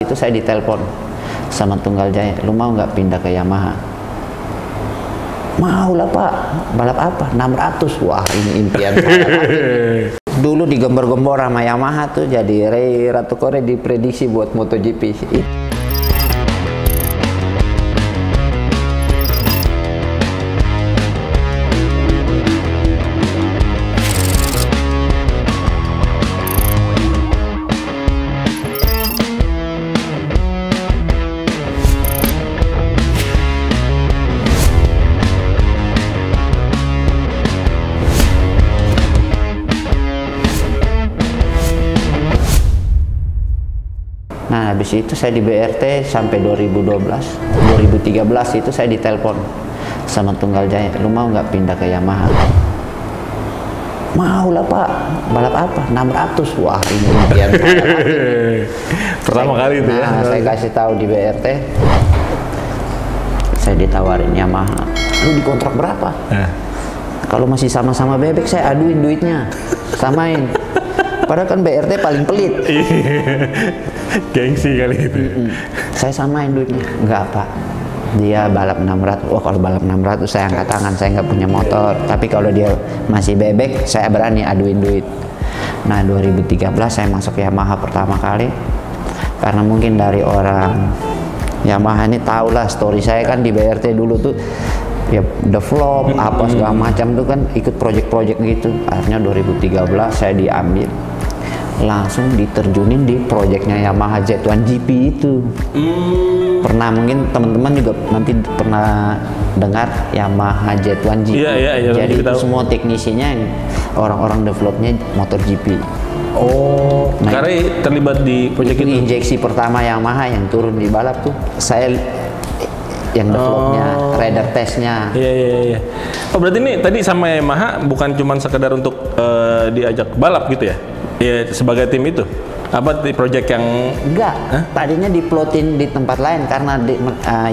Itu saya ditelepon sama Tunggal Jaya, lu mau nggak pindah ke Yamaha? Mau lah Pak. Balap apa? 600. Wah, ini impian saya. Dulu digembar-gembor sama Yamaha tuh, jadi Rei Ratu Kore diprediksi buat MotoGP. Nah, habis itu saya di BRT sampai 2012, 2013 itu saya ditelepon sama Tunggal Jaya, lu mau nggak pindah ke Yamaha? Mau lah Pak. Balap apa? 600. Wah, ini impian saya. Pertama kali itu ya. Saya kasih tahu di BRT, saya ditawarin Yamaha. Lu dikontrak berapa? Kalau masih sama-sama bebek, saya aduin duitnya, samain. Padahal kan BRT paling pelit. Gengsi kali itu. Saya samain duitnya. Enggak Pak, dia balap 600. Wah, kalau balap 600 saya angkat tangan, saya nggak punya motor. Tapi kalau dia masih bebek, saya berani aduin duit. Nah, 2013 saya masuk Yamaha pertama kali. Karena mungkin dari orang Yamaha ini tahu lah story saya kan di BRT dulu tuh, ya The Flop, apa segala macam tuh kan, ikut project-project gitu. Akhirnya 2013 saya diambil, langsung diterjunin di proyeknya Yamaha Z1 GP itu. Pernah, mungkin teman-teman juga nanti pernah dengar Yamaha Z1 GP. Iya, jadi itu semua teknisinya orang-orang developnya motor GP. Oh, nah, karena terlibat di proyek itu. Injeksi pertama Yamaha yang turun di balap tuh saya yang developnya, rider testnya. Iya. Oh, berarti ini tadi sama Yamaha bukan cuma sekedar untuk diajak balap gitu ya? Iya, sebagai tim itu? Apa di project yang... Enggak, tadinya diplotin di tempat lain karena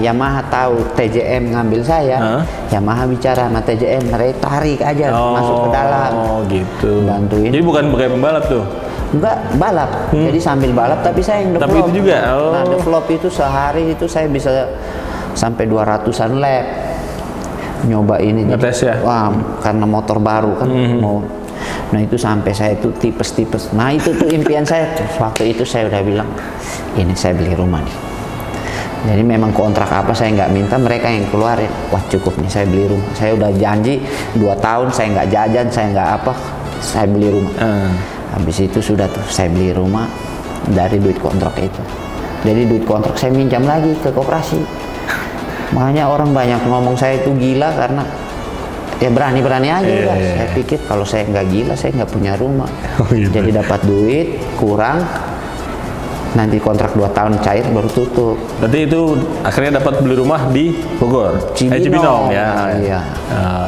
Yamaha tahu TJM ngambil saya. Yamaha bicara sama TJM, mereka tarik aja masuk ke dalam. Oh gitu. Bantuin. Jadi bukan sebagai pembalap tuh? Enggak, balap. Jadi sambil balap tapi saya yang develop. Tapi itu juga? Nah, develop itu sehari itu saya bisa sampai 200-an lap. Nyoba ini. Ngetes ya? Wah, karena motor baru kan mau. Nah, itu sampai saya itu tipes-tipes. Nah, itu tuh impian saya. Waktu itu saya udah bilang, ini saya beli rumah nih. Jadi memang kontrak apa saya nggak minta, mereka yang keluarin. Wah, cukup nih saya beli rumah. Saya udah janji 2 tahun saya nggak jajan, saya nggak apa, saya beli rumah. Habis itu sudah tuh saya beli rumah dari duit kontrak itu. Jadi duit kontrak saya minjam lagi ke koperasi. Makanya orang banyak ngomong saya itu gila karena ya berani-berani aja udah. Saya pikir kalau saya nggak gila, saya nggak punya rumah. Gitu. Jadi dapat duit kurang, nanti kontrak 2 tahun cair baru tutup. Berarti itu akhirnya dapat beli rumah di Bogor, Cibinong ya. Iya.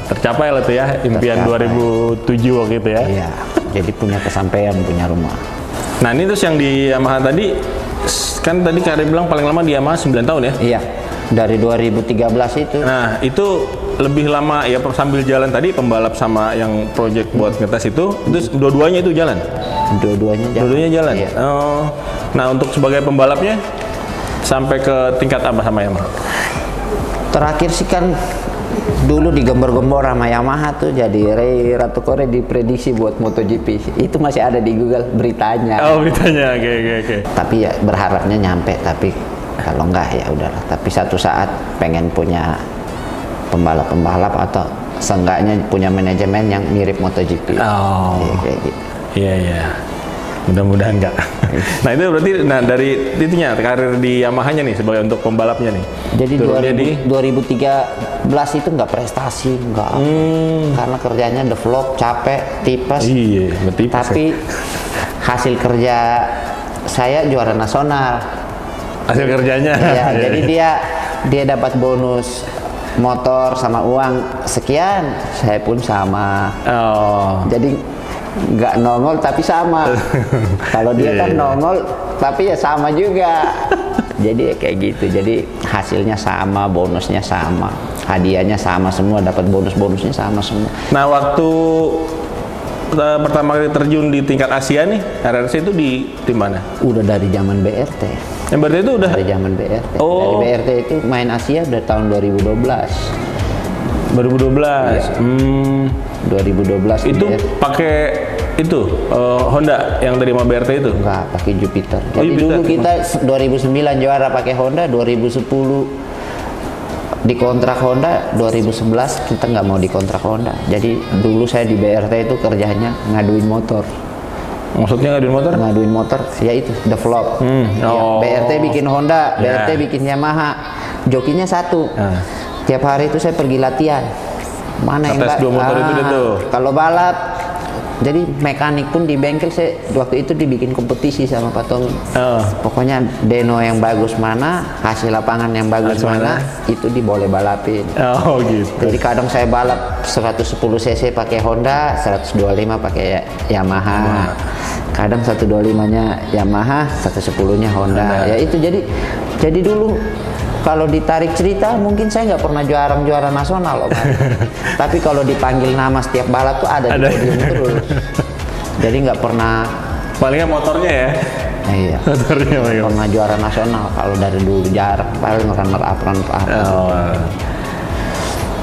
Tercapai lah tuh ya impian Tercapai. 2007 waktu itu ya. Iya. Jadi punya kesampaian, punya rumah. Nah, ini terus yang di Yamaha tadi, kan tadi Kak Ari bilang paling lama di Yamaha 9 tahun ya? Iya. Dari 2013 itu. Nah, itu lebih lama ya sambil jalan tadi pembalap sama yang project buat ngetes itu dua-duanya itu jalan? Dua-duanya jalan. Dua-duanya jalan? Iya. Oh. Nah, untuk sebagai pembalapnya sampai ke tingkat apa sama Yamaha? Terakhir sih kan dulu digembar-gembor sama Yamaha tuh, jadi Rei Ratu Kore diprediksi buat MotoGP. Itu masih ada di Google beritanya. Oh, beritanya. Oke. Tapi ya berharapnya nyampe, tapi kalau enggak ya udahlah. Tapi satu saat pengen punya pembalap-pembalap atau seenggaknya punya manajemen yang mirip MotoGP. Oh. Ya, kayak gitu. Iya. Mudah-mudahan enggak. Nah, itu berarti dari itunya karir di Yamaha-nya nih sebagai untuk pembalapnya nih. Jadi 2013 itu nggak prestasi, nggak. Karena kerjanya develop, capek, tipes. Iya, berarti. Tapi hasil kerja saya juara nasional. Hasil kerjanya. Iya, jadi dia dapat bonus motor sama uang sekian, saya pun sama. Oh. Jadi nggak nongol tapi sama. Kalau dia kan nongol tapi ya sama juga. Jadi ya kayak gitu. Jadi hasilnya sama, bonusnya sama, hadiahnya sama semua, dapat bonusnya sama semua. Nah, waktu pertama kali terjun di tingkat Asia nih, RRC itu di mana? Udah dari zaman BRT. Yang berarti itu udah dari zaman BRT. Oh. Dari BRT itu main Asia udah tahun 2012. 2012. Iya. 2012 Itu BRT. pakai itu Honda yang dari sama BRT itu. Enggak, pakai Jupiter. Oh, Jadi Jupiter. dulu kita 2009 juara pakai Honda, 2010 dikontrak Honda, 2011 kita nggak mau dikontrak Honda. Jadi dulu saya di BRT itu kerjanya ngaduin motor. Maksudnya ngaduin motor? Ngaduin motor, ya itu develop. Ya, Oh. BRT bikin Honda, Ya. BRT bikin Yamaha. Jokinya satu. Ah. Tiap hari itu saya pergi latihan. Mana yang Ngetes dua motor itu deh tuh. Kalau balap, jadi mekanik pun di bengkel saya waktu itu dibikin kompetisi sama Pak Tommy. Oh. Pokoknya Deno yang bagus mana, hasil lapangan yang bagus Hasil mana, itu diboleh balapin. Oh gitu. Jadi kadang saya balap 110 cc pakai Honda, 125 pakai Yamaha. Kadang 125-nya Yamaha, 110-nya Honda. Ya itu jadi dulu kalau ditarik cerita mungkin saya nggak pernah juara nasional loh, Pak. Tapi kalau dipanggil nama setiap balap tuh ada di podium terus. Jadi nggak pernah. Palingnya motornya ya. Iya. Motornya paling. Pernah juara nasional kalau dari dulu jarang, paling runner up. Oh.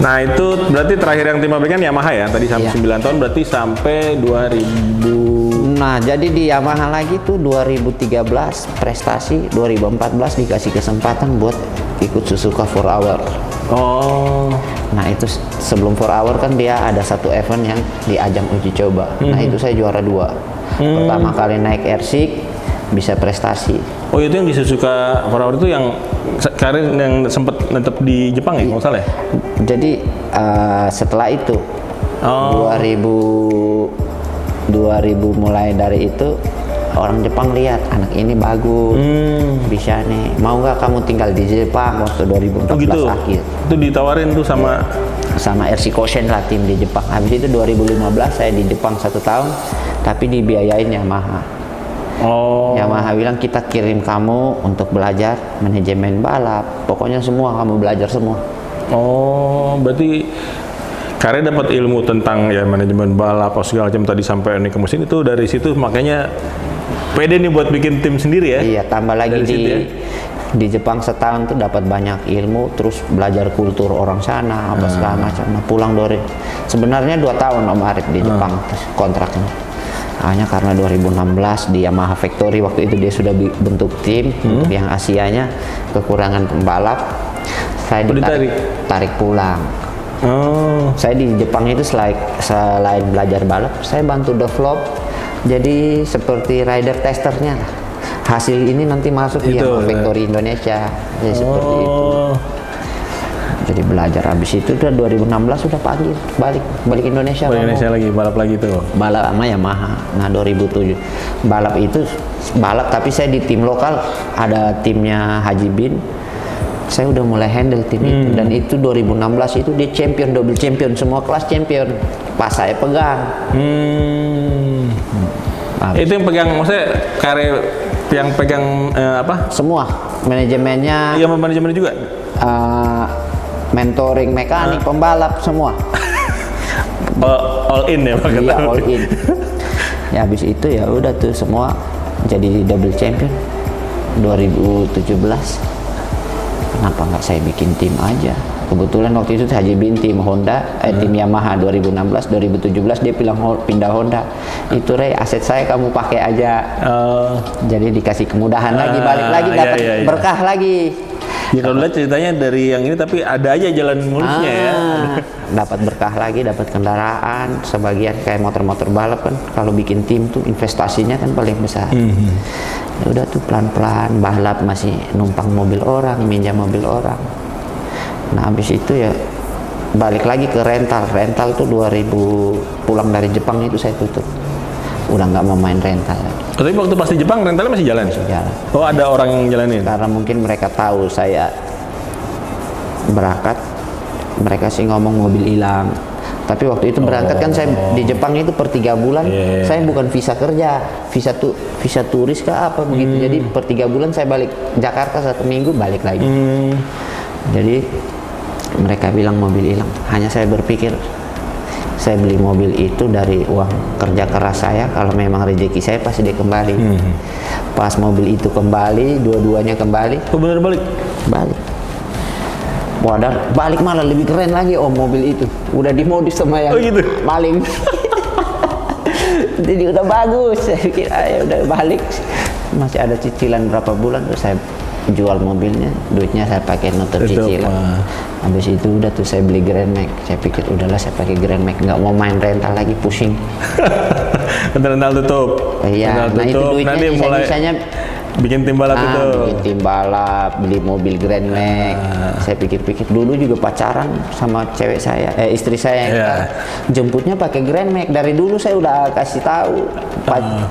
Nah itu berarti terakhir yang tim ABG kan Yamaha ya, tadi sampai Iya. 9 tahun berarti sampai 2000. Nah, jadi di Yamaha lagi tuh 2013 prestasi, 2014 dikasih kesempatan buat ikut Suzuka 4 Hour. Oh. Nah, itu sebelum 4 Hour kan dia ada satu event yang di ajang uji coba. Nah, itu saya juara 2. Pertama kali naik Airsick bisa prestasi. Oh itu yang di Suzuka 4 Hour itu yang karir yang sempat netep di Jepang ya, nggak salah ya? Jadi setelah itu Oh. 2000 mulai dari itu orang Jepang lihat anak ini bagus, bisa nih. Mau nggak kamu tinggal di Jepang waktu 2014 Oh gitu. akhir Itu ditawarin tuh sama sama RC Koshen lah tim di Jepang. Habis itu 2015 saya di Jepang 1 tahun, tapi dibiayain Yamaha. Oh. Yamaha bilang kita kirim kamu untuk belajar manajemen balap. Pokoknya semua kamu belajar semua. Oh, berarti karena dapat ilmu tentang ya manajemen balap apa segala macam tadi sampai ini ke mesin itu dari situ makanya pede nih buat bikin tim sendiri ya. Iya, tambah lagi Dari situ ya. di Jepang setahun tuh dapat banyak ilmu, terus belajar kultur orang sana apa segala macam. Nah, pulang sebenarnya 2 tahun Om Arif di Jepang kontraknya. Hanya karena 2016 di Yamaha Factory waktu itu dia sudah bentuk tim untuk yang Asianya kekurangan pembalap. Saya tarik pulang. Oh. Saya di Jepang itu selain belajar balap, saya bantu develop jadi seperti rider testernya. Hasil ini nanti masuk di Yamaha Factory Indonesia. Jadi seperti itu. Jadi belajar habis itu udah 2016 sudah balik Indonesia. Balik Indonesia lagi balap lagi tuh. Balap sama Yamaha. Nah 2007 balap tapi saya di tim lokal ada timnya Haji Bin. Saya udah mulai handle tim itu dan itu 2016 itu dia double champion semua kelas champion. Pas saya pegang. Itu yang pegang maksudnya yang pegang apa? Semua manajemennya. Iya manajemennya juga. Mentoring mekanik, pembalap semua. All in ya Pak? Iya all in. Ya habis itu ya udah tuh semua jadi double champion 2017. Kenapa nggak saya bikin tim aja? Kebetulan waktu itu Haji Bin tim Honda, tim Yamaha 2016, 2017 dia pindah Honda. Itu aset saya kamu pakai aja. Jadi dikasih kemudahan lagi, balik lagi dapat berkah lagi. Ya kalau lihat ceritanya dari yang ini tapi ada aja jalan mulusnya ya. Dapat berkah lagi, dapat kendaraan, sebagian kayak motor-motor balap kan. Kalau bikin tim tuh investasinya kan paling besar. Ya udah tuh pelan-pelan balap masih numpang mobil orang, minjam mobil orang. Nah habis itu ya balik lagi ke rental tuh 2000 pulang dari Jepang itu saya tutup. Udah nggak mau main rental lagi. Tapi waktu pas di Jepang rentalnya masih jalan? Masih jalan. Oh ada orang yang jalanin? Karena mungkin mereka tahu saya berangkat, mereka sih ngomong mobil hilang. Tapi waktu itu berangkat kan saya di Jepang itu per 3 bulan, saya bukan visa kerja, visa turis kah apa begitu. Jadi per 3 bulan saya balik Jakarta 1 minggu balik lagi. Jadi mereka bilang mobil hilang. Hanya saya berpikir saya beli mobil itu dari uang kerja keras saya, kalau memang rezeki saya pasti dia kembali. Pas mobil itu kembali, dua-duanya kembali, Oh, bener balik. balik. Wadah, balik malah lebih keren lagi om mobil itu. Udah dimodif sama yang Oh, gitu? maling. Jadi udah bagus. Saya pikir ya udah balik. Masih ada cicilan berapa bulan tuh saya jual mobilnya, duitnya saya pakai nutup cicilan. Habis itu udah tuh saya beli Grand Max. Saya pikir udahlah saya pakai Grand Max, nggak mau main rental lagi, pusing. Rental tutup. Iya, Rental nah itu tutup. duitnya Nanti mulai sisanya bikin tim balap itu. bikin tim balap, beli mobil Grand Max. Saya pikir-pikir dulu juga pacaran sama cewek saya, istri saya yang jemputnya pakai Grand Max. Dari dulu saya udah kasih tahu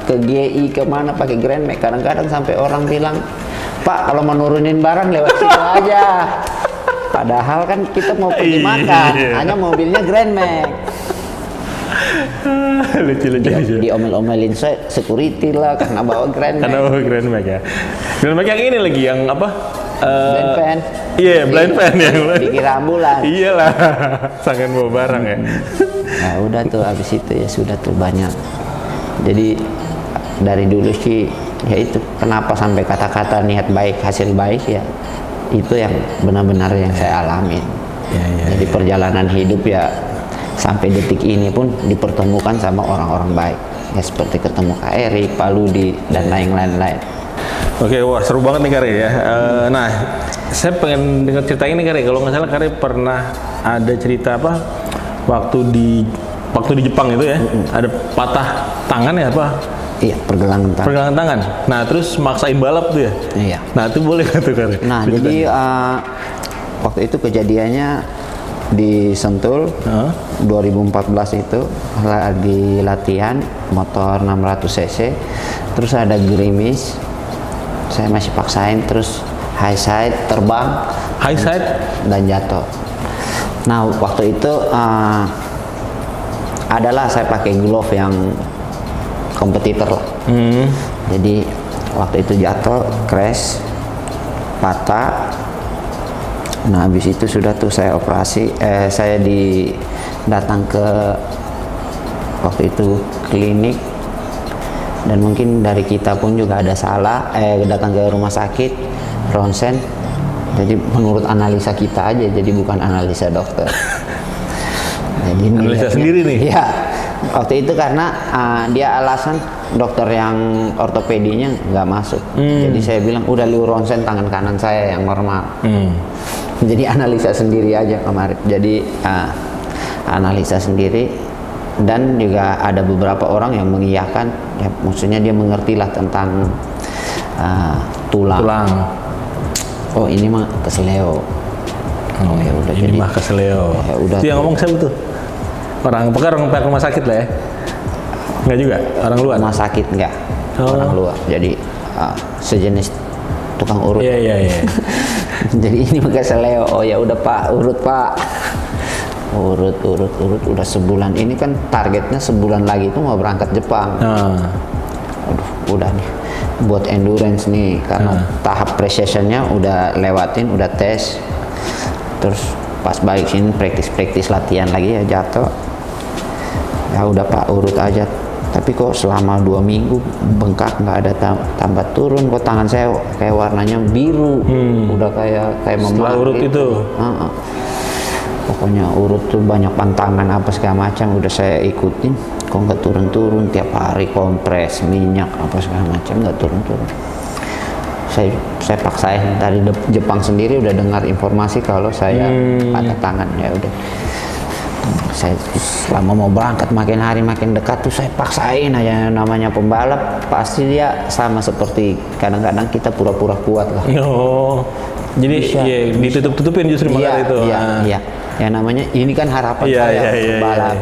ke GI kemana pakai Grand Max. Kadang-kadang sampai orang bilang, Pak kalau mau nurunin barang lewat situ aja. Padahal kan kita mau pergi makan, hanya mobilnya Grand Max. Lucu-lucu. Diomel-omelin saya security lah karena bawa Grand Max. Karena bawa Grand Max ya. Grand Max yang ini lagi yang apa? Blind fan. Iya, blind fan ya. Dikira ambulans. Iyalah, sangat bawa barang ya. Nah udah tuh habis itu ya sudah tuh banyak. Jadi dari dulu sih ya itu kenapa sampai kata-kata niat baik hasil baik ya itu yang benar-benar yang saya alamin. Jadi perjalanan hidup ya sampai detik ini pun dipertemukan sama orang-orang baik ya seperti ketemu Kak Eri, Pak Ludi dan lain-lain. Oke, wah seru banget nih Kari ya. Nah, saya pengen dengar cerita ini Kari. Kalau nggak salah Kari pernah ada cerita apa waktu di Jepang itu ya, ada patah tangan ya apa? Iya, pergelangan tangan. Nah, terus maksain balap tuh ya? Iya. Nah, itu boleh nggak tuh Kari? Nah, jadi waktu itu kejadiannya di Sentul 2014 itu lagi latihan motor 600 cc, terus ada gerimis, saya masih paksain, terus high side terbang, dan jatuh. Nah waktu itu adalah saya pakai glove yang kompetitor lah. Jadi waktu itu jatuh, crash, patah. Nah habis itu sudah tuh saya operasi, saya datang ke waktu itu klinik, dan mungkin dari kita pun juga ada salah, datang ke rumah sakit ronsen. Jadi menurut analisa kita aja, jadi bukan analisa dokter. Jadi analisa sendiri nih. Iya. Waktu itu karena dia alasan dokter yang ortopedinya nggak masuk. Jadi saya bilang udah lu ronsen tangan kanan saya yang normal. Jadi analisa sendiri aja kemarin. Jadi analisa sendiri, dan juga ada beberapa orang yang mengiyakan, ya maksudnya dia mengertilah tentang tulang. Oh ini mah kesleo. Oh ya udah, ini jadi mah kesleo. Ya udah. Itu yang ngomong siapa tuh? Orang pihak rumah sakit lah ya? Enggak juga? Orang luar? Rumah sakit enggak. Orang luar. Jadi sejenis tukang urut. Iya. Jadi ini mah kesleo. Oh ya udah Pak, urut Pak. Urut udah sebulan. Ini kan targetnya sebulan lagi itu mau berangkat Jepang. Aduh, udah nih buat endurance nih, karena tahap pre-sessionnya udah lewatin, udah tes. Terus pas balik sini praktis latihan lagi ya jatuh. Ya udah Pak, urut aja. Tapi kok selama 2 minggu bengkak, nggak ada tambah turun. Kok tangan saya kayak warnanya biru, udah kayak setelah urut itu. Pokoknya urut tuh banyak pantangan apa segala macam, udah saya ikutin. Kok nggak turun-turun, tiap hari kompres minyak apa segala macam nggak turun-turun. Saya paksain dari Jepang sendiri udah dengar informasi kalau saya patah tangan. Ya udah, saya selama mau berangkat makin hari makin dekat tuh saya paksain aja. Namanya pembalap pasti dia sama seperti kadang-kadang kita pura-pura kuat lah. Jadi ya, ditutup-tutupin justru malah itu. Iya. Ya namanya ini kan harapan saya pembalap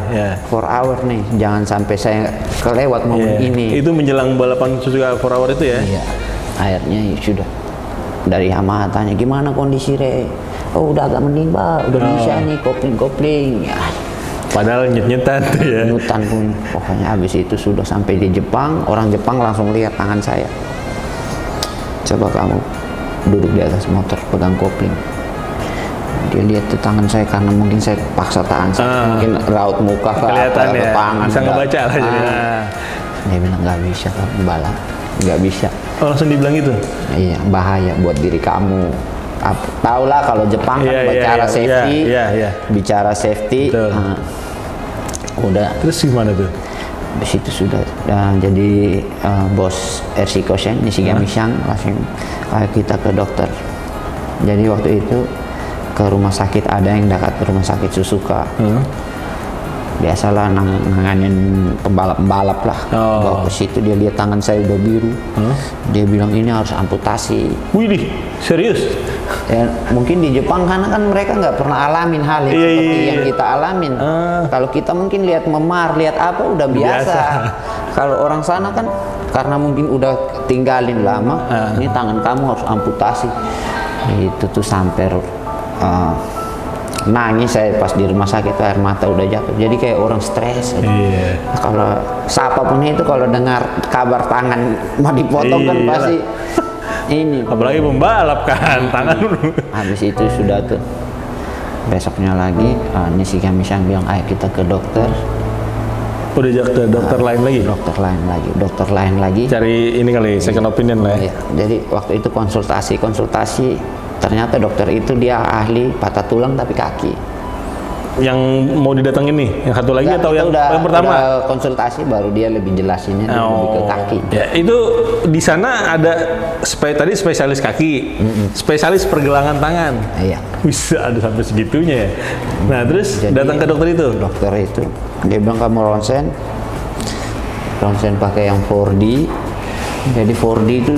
4 hour nih, jangan sampai saya kelewat momen ini. Itu menjelang balapan Suzuka 4 hour itu ya? Iya. Akhirnya ya sudah, dari Yamaha tanya gimana kondisi Re? Oh udah agak mending Pak, udah bisa nih kopling. Ya. Padahal nyet-nyetan tuh ya. Nyutan pun. Pokoknya habis itu sudah sampai di Jepang, orang Jepang langsung lihat tangan saya. Coba kamu duduk di atas motor pegang kopling. Dia lihat tuh tangan saya, karena mungkin saya paksa tangan saya, mungkin raut muka kelihatan ya, tangan bisa ngebaca lah jadi. Dia bilang nggak bisa kamu balap, nggak bisa. Oh, langsung dibilang gitu? Iya, bahaya buat diri kamu. Tahu lah kalau Jepang kan bicara safety, bicara safety. Udah. Terus gimana tuh? Di situ sudah jadi bos RC Kosen Nishigami Shang langsung kita ke dokter. Jadi waktu itu ke rumah sakit, ada yang dekat rumah sakit Suzuka. Biasalah nanganin pembalap-pembalap lah. Bawa ke situ, dia lihat tangan saya udah biru. Dia bilang ini harus amputasi. Wih, serius? Ya, mungkin di Jepang karena kan mereka nggak pernah alamin hal yang seperti yang kita alamin. Kalau kita mungkin lihat memar, lihat apa udah biasa. Kalau orang sana kan karena mungkin udah tinggalin lama, ini tangan kamu harus amputasi. Itu tuh sampai nangis saya pas di rumah sakit, air mata udah jatuh. Jadi kayak orang stres. Kalau siapapun itu kalau dengar kabar tangan mau dipotong kan pasti ini. Apalagi pembalap kan tangan. Habis itu sudah tuh besoknya lagi Nishigami Shang bilang ayo kita ke dokter. Udah ke dokter lain lagi? Dokter lain lagi. Cari ini kali second opinion lah ya. Jadi waktu itu konsultasi. Ternyata dokter itu dia ahli patah tulang tapi kaki. Yang mau didatengin nih, yang satu lagi atau yang pertama? Udah konsultasi baru dia lebih jelasinnya lebih ke kaki. Ya, itu di sana ada tadi spesialis kaki, spesialis pergelangan tangan. Iya. Bisa ada sampai segitunya ya. Nah, terus datang ke dokter itu. Dokter itu dia bilang kamu ronsen pakai yang 4D. Jadi 4D itu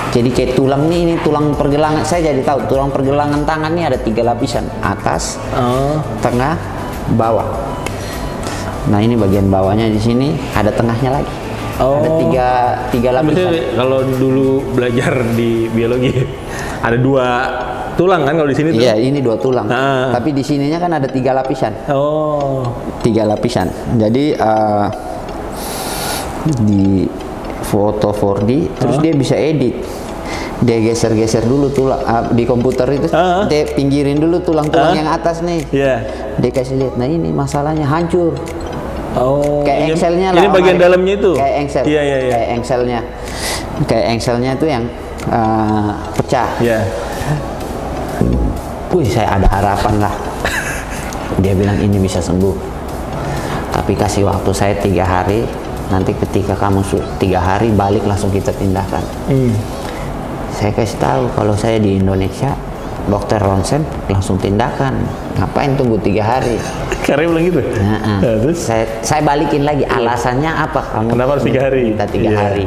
jadi kayak tulang nih, ini tulang pergelangan. Saya jadi tahu tulang pergelangan tangan ini ada 3 lapisan, atas, tengah, bawah. Nah ini bagian bawahnya di sini, ada tengahnya lagi. Ada tiga lapisan. Kalau dulu belajar di biologi ada 2 tulang kan kalau di sini tuh? Iya, ini 2 tulang. Tapi di sininya kan ada 3 lapisan. 3 lapisan. Jadi di foto 4D, terus dia bisa edit. Dia geser-geser dulu tulang di komputer itu, dia pinggirin dulu tulang-tulang yang atas nih. Dia kasih lihat, nah ini masalahnya hancur. Kayak engselnya lah. Ini bagian dalamnya itu? Kayak engsel. Kayak engselnya. Kayak engselnya itu yang pecah. Wih, saya ada harapan lah. Dia bilang ini bisa sembuh. Tapi kasih waktu saya 3 hari. Nanti ketika kamu 3 hari balik langsung kita tindakan. Saya kasih tahu kalau saya di Indonesia dokter ronsen langsung tindakan, ngapain tunggu 3 hari? Karena bilang gitu. Terus saya balikin lagi alasannya apa? Kamu kenapa harus 3 hari? Minta 3 hari.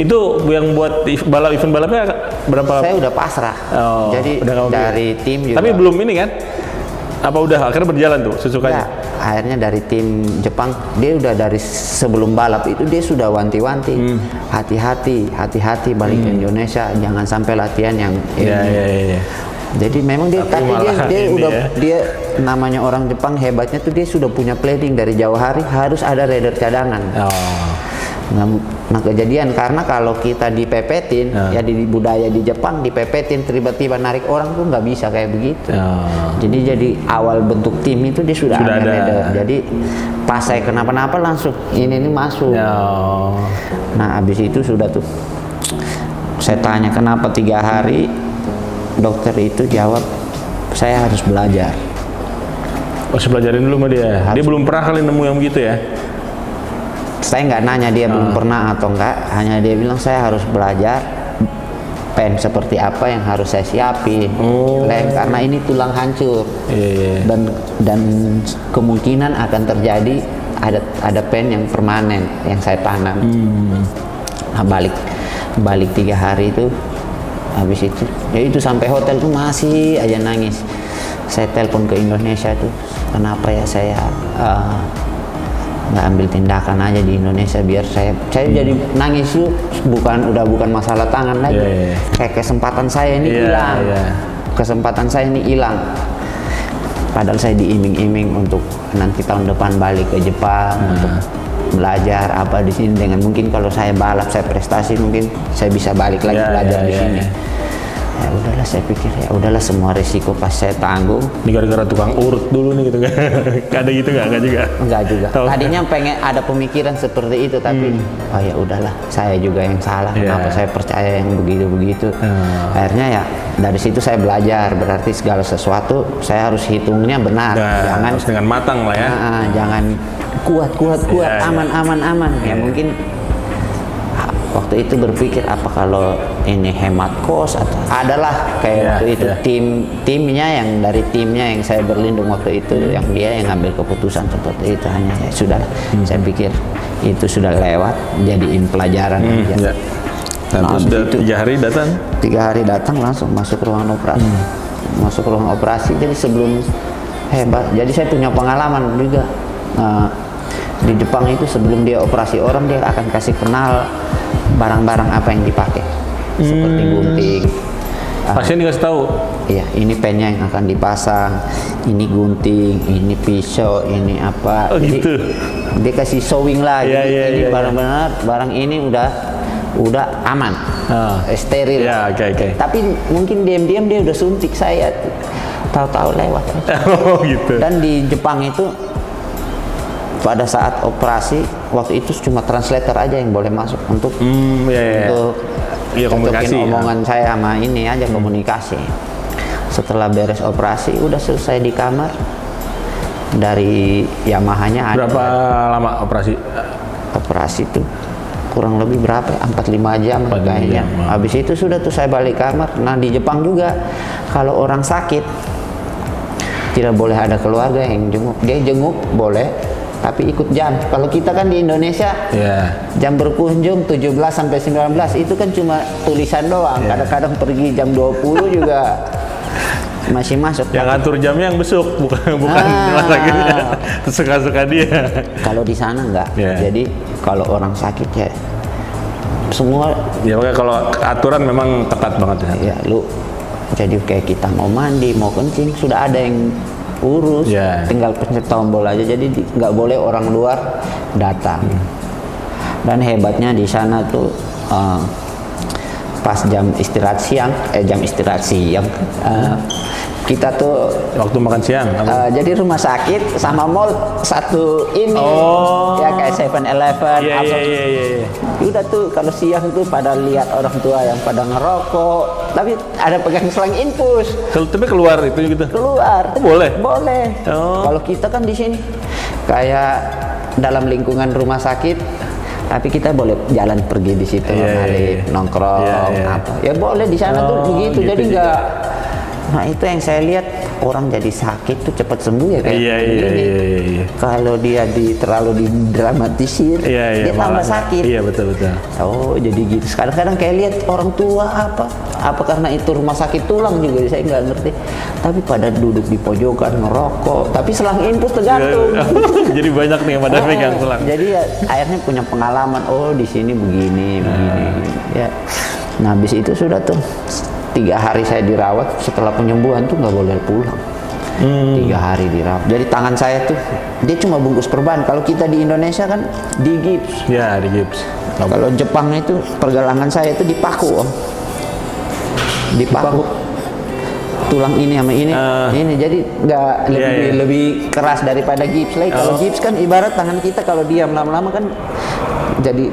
Itu yang buat event balapnya berapa? Saya udah pasrah. Jadi dari tim juga. Tapi belum ini kan? Apa udah akhirnya berjalan tuh Suzuka-nya? Ya, akhirnya dari tim Jepang dia udah dari sebelum balap itu dia sudah wanti-wanti hati-hati balik ke Indonesia, jangan sampai latihan yang ini. Jadi memang dia dia namanya orang Jepang hebatnya tuh dia sudah punya planning dari jauh hari harus ada rider cadangan. Nah kejadian karena kalau kita dipepetin ya di budaya di Jepang dipepetin tiba-tiba narik orang tuh nggak bisa kayak begitu. Jadi awal bentuk tim itu dia sudah ada rider. Jadi pas saya kenapa-napa langsung ini masuk. Nah habis itu sudah tuh saya tanya kenapa 3 hari, dokter itu jawab saya harus belajar. Harus belajarin dulu sama dia. Dia belum pernah kali nemu yang begitu ya. Saya nggak nanya dia belum pernah atau enggak, hanya dia bilang saya harus belajar pen seperti apa yang harus saya siapin, lem karena ini tulang hancur dan kemungkinan akan terjadi ada pen yang permanen yang saya tanam. Nah, balik 3 hari itu, habis itu ya itu sampai hotel tuh masih aja nangis. Saya telepon ke Indonesia tuh, kenapa ya saya nggak ambil tindakan aja di Indonesia biar saya jadi nangis tuh bukan masalah tangan lagi, kayak kesempatan saya ini hilang, kesempatan saya ini hilang. Padahal saya diiming-iming untuk nanti tahun depan balik ke Jepang untuk belajar apa di sini dengan mungkin kalau saya balap saya prestasi mungkin saya bisa balik lagi belajar di sini. Ya udahlah saya pikir ya udahlah, semua risiko pas saya tanggung. Ini gara-gara tukang urut dulu nih gitu kan? Gak ada gitu nggak juga? Enggak juga. Oh. Tadinya pengen ada pemikiran seperti itu, tapi oh ya udahlah, saya juga yang salah. Kenapa saya percaya yang begitu-begitu? Akhirnya ya dari situ saya belajar. Berarti segala sesuatu saya harus hitungnya benar. Jangan harus dengan matang lah ya. Jangan kuat, aman. Ya mungkin waktu itu berpikir apa kalau ini hemat kos atau adalah kayak waktu itu timnya yang dari timnya yang saya berlindung waktu itu, yang dia yang ngambil keputusan seperti itu. Hanya ya sudah, saya pikir itu sudah lewat, jadiin pelajaran aja. Terus udah 3 hari datang? 3 hari datang langsung masuk ruangan operasi. Masuk ruang operasi. Jadi sebelum hebat, jadi saya punya pengalaman juga. Di Jepang itu sebelum dia operasi orang, dia akan kasih kenal barang-barang apa yang dipakai, seperti gunting. Pasien dikasih tahu? Iya, ini pennya yang akan dipasang, ini gunting, ini pisau, ini apa. Oh, jadi gitu. Dia kasih showing lah. Ini barang-barang, barang ini udah aman, steril. Okay. Tapi mungkin diam-diam dia udah suntik saya, tahu-tahu lewat. Oh gitu. Dan di Jepang itu pada saat operasi waktu itu cuma translator aja yang boleh masuk untuk komunikasi. Omongan saya sama ini aja, komunikasi. Setelah beres operasi udah selesai di kamar. Dari Yamaha-nya berapa lama operasi? Operasi itu kurang lebih berapa? 45 jam kayaknya. Habis itu sudah tuh saya balik kamar. Nah di Jepang juga kalau orang sakit tidak boleh ada keluarga yang jenguk. Dia jenguk boleh, tapi ikut jam. Kalau kita kan di Indonesia jam berkunjung 17 sampai 19 itu kan cuma tulisan doang. Kadang-kadang pergi jam 20 juga masih masuk. Yang ngatur jamnya yang besuk, bukan rumah sakitnya. Suka-suka dia. Kalau di sana enggak. Jadi kalau orang sakit ya semua. Ya makanya kalau aturan memang ketat banget ya. Ya lu jadi kayak kita mau mandi, mau kencing sudah ada yang urus, tinggal pencet tombol aja. Jadi nggak boleh orang luar datang. Dan hebatnya di sana tuh pas jam istirahat siang, kita tuh waktu makan siang. Jadi rumah sakit sama mall satu ini, ya kayak 7-Eleven. Udah tuh kalau siang tuh pada lihat orang tua yang pada ngerokok, tapi ada pegang selang infus. Tapi keluar itu gitu? Keluar. Boleh? Boleh. Kalau kita kan di sini kayak dalam lingkungan rumah sakit, tapi kita boleh jalan pergi di situ, nongkrong apa. Ya boleh di sana tuh begitu. Jadi enggak. Nah itu yang saya lihat, orang jadi sakit tuh cepat sembuh ya kayak gini. Kalau dia terlalu didramatisir, dia tambah sakit. Iya betul. Oh jadi gitu. Kadang-kadang kayak lihat orang tua apa karena itu rumah sakit tulang juga, saya nggak ngerti. Tapi pada duduk di pojokan ngerokok, tapi selang infus tergantung. Jadi banyak nih yang pada pegang selang. Jadi ya akhirnya punya pengalaman. Oh di sini begini. Ya. Nah habis itu sudah tuh 3 hari saya dirawat. Setelah penyembuhan tuh nggak boleh pulang. 3 hari dirawat. Jadi tangan saya tuh dia cuma bungkus perban. Kalau kita di Indonesia kan di gips. Ya di gips. Kalau Jepang itu pergelangan saya itu dipaku, Om. Dipaku. Tulang ini sama ini. Ini jadi nggak lebih keras daripada gips lagi. Kalau gips kan ibarat tangan kita kalau diam lama-lama kan jadi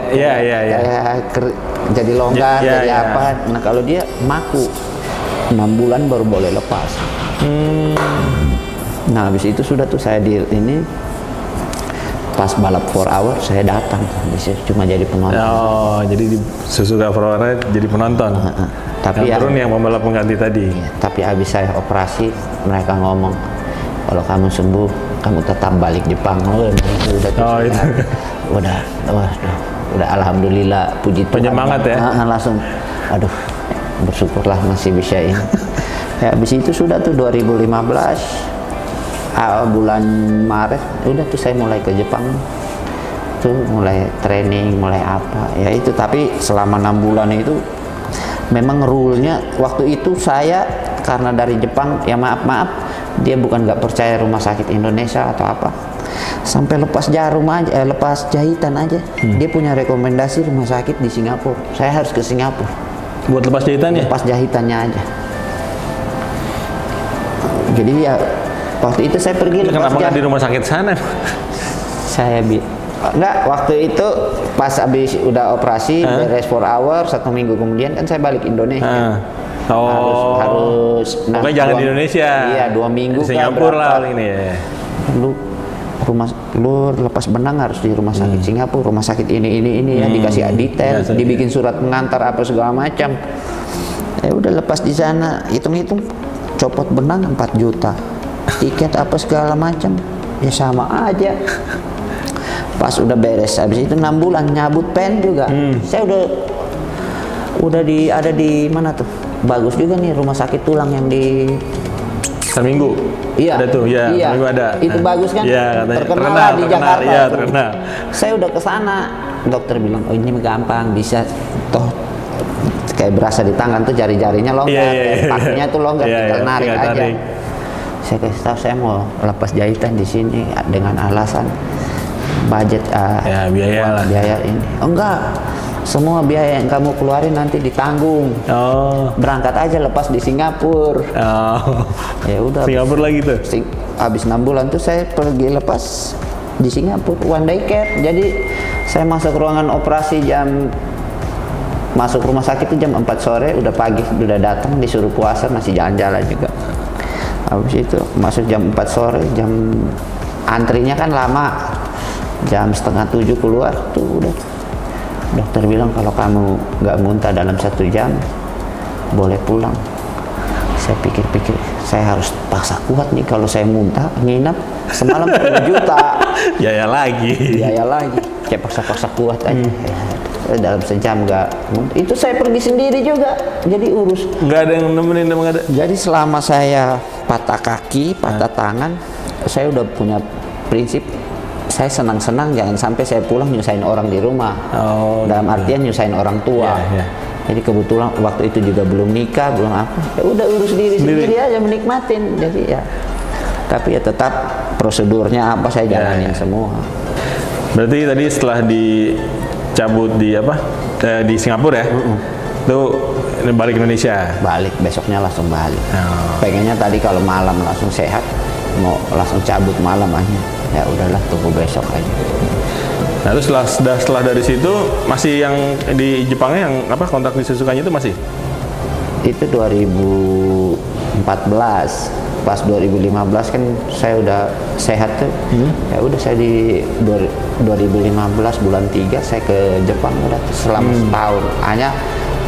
jadi longgar, jadi apa. Nah kalau dia maku 6 bulan baru boleh lepas. Nah habis itu sudah tuh saya di ini pas balap 4 hour saya datang, cuma jadi penonton. Jadi di Suzuka 4 hour jadi penonton. Tapi yang turun yang pembalap pengganti tadi. Tapi habis saya operasi mereka ngomong kalau kamu sembuh kamu tetap balik Jepang. Udah alhamdulillah, puji Tuhan. Penyemangat ya. Langsung aduh bersyukurlah masih bisa ini. Ya, habis itu sudah tuh 2015 bulan Maret udah tuh saya mulai ke Jepang. Tuh mulai training, mulai apa. Ya itu tapi selama 6 bulan itu memang rule-nya waktu itu saya karena dari Jepang ya maaf dia bukan nggak percaya rumah sakit Indonesia atau apa. Sampai lepas jarum aja, lepas jahitan aja. Dia punya rekomendasi rumah sakit di Singapura. Saya harus ke Singapura. Buat lepas jahitannya? Lepas jahitannya aja. Jadi ya waktu itu saya pergi lepas Kenapa nggak jam. di rumah sakit sana? Enggak, waktu itu pas habis udah operasi beres 4 hour, 1 minggu kemudian kan saya balik Indonesia. Harus Pokoknya jangan di Indonesia. Iya, 2 minggu di Singapura lah paling ini ya. Lu lepas benang harus di rumah sakit Singapura, rumah sakit ini ya, dikasih detail, Biasa, dibikin surat pengantar apa segala macam. Ya udah lepas di sana, hitung-hitung copot benang 4 juta. Tiket apa segala macam. Ya sama aja. Pas udah beres habis itu 6 bulan nyabut pen juga. Saya udah ada di mana tuh? Bagus juga nih rumah sakit tulang yang di Seminggu. Iya. Ada tuh, ya. Iya. Seminggu ada. Itu bagus kan? Iya, katanya. Terkenal lah di Jakarta. Iya, terkenal. Saya udah ke sana. Dokter bilang, "Oh, ini gampang, bisa toh kayak berasa di tangan tuh jari-jarinya longgar, kakinya tuh longgar, tinggal narik aja." Saya kasih tahu saya mau lepas jahitan di sini dengan alasan budget ya biaya lah. Biaya ini. Oh enggak. Semua biaya yang kamu keluarin nanti ditanggung. Berangkat aja lepas di Singapura. Ya udah. Singapura lagi tuh. Habis 6 bulan tuh saya pergi lepas di Singapura one day care. Jadi saya masuk ruangan operasi masuk rumah sakit itu jam 4 sore, udah pagi udah datang, disuruh puasa masih jalan-jalan juga. Habis itu masuk jam 4 sore, antrinya kan lama. Jam 6:30 keluar tuh udah. Dokter bilang kalau kamu nggak muntah dalam 1 jam boleh pulang. Saya pikir-pikir saya harus paksa kuat nih, kalau saya muntah nginap semalam 10 juta. Biaya lagi. Kayak paksa kuat aja. Dalam sejam nggak muntah. Itu saya pergi sendiri juga. Jadi urus. Nggak ada yang nemenin, emang ada. Jadi selama saya patah kaki, patah tangan, saya udah punya prinsip. Saya senang-senang jangan sampai saya pulang nyusahin orang di rumah. Dalam artian nyusahin orang tua. Jadi kebetulan waktu itu juga belum nikah, belum apa. Ya udah urus diri sendiri aja, menikmatin. Jadi ya. Tapi ya tetap prosedurnya apa saya jalanin semua. Berarti tadi setelah dicabut di Singapura ya? Itu balik Indonesia? Balik, besoknya langsung balik. Pengennya tadi kalau malam langsung sehat, mau langsung cabut malam aja. Ya udahlah, tunggu besok aja. Nah, terus setelah dari situ masih yang di Jepangnya yang kontak di Suzuka-nya itu masih? Itu 2014. Pas 2015 kan saya udah sehat tuh. Ya udah saya di 2015 bulan 3 saya ke Jepang udah selama setahun. Hanya